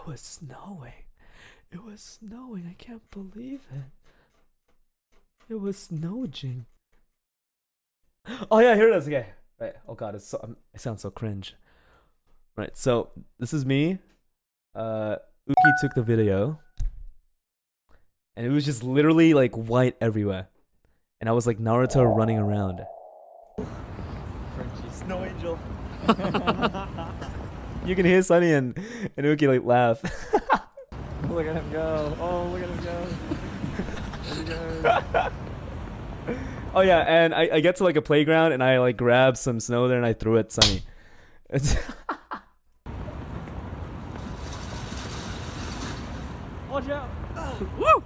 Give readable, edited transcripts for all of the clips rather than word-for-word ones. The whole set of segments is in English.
It was snowing. It was snowing. I can't believe it. It was snowing. Oh yeah, here it is. Okay. Right. Oh god, it's so it sounds so cringe. Right. So this is me. Uki took the video, and it was just literally like white everywhere, and I was like Naruto running around. Frenchie, snow angel. You can hear Sonny and Uki like laugh. Look at him go. Oh, look at him go. Oh yeah, and I get to like a playground and I like grab some snow there and I threw it at Sonny. It's Watch out. Woo!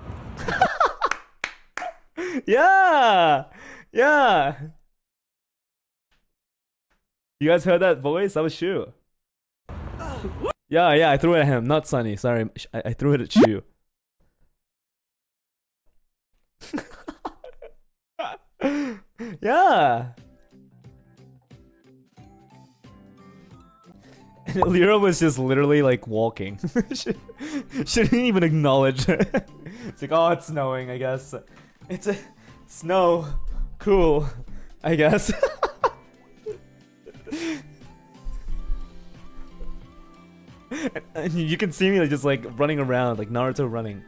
Yeah! Yeah! You guys heard that voice? That was Shu. Yeah, I threw it at him, not Sonny. Sorry, I threw it at Shu. Yeah. And Lyra was just literally like walking. she didn't even acknowledge it. It's like, oh, it's snowing, I guess. It's a snow. Cool, I guess. And you can see me like, just like running around, like Naruto running.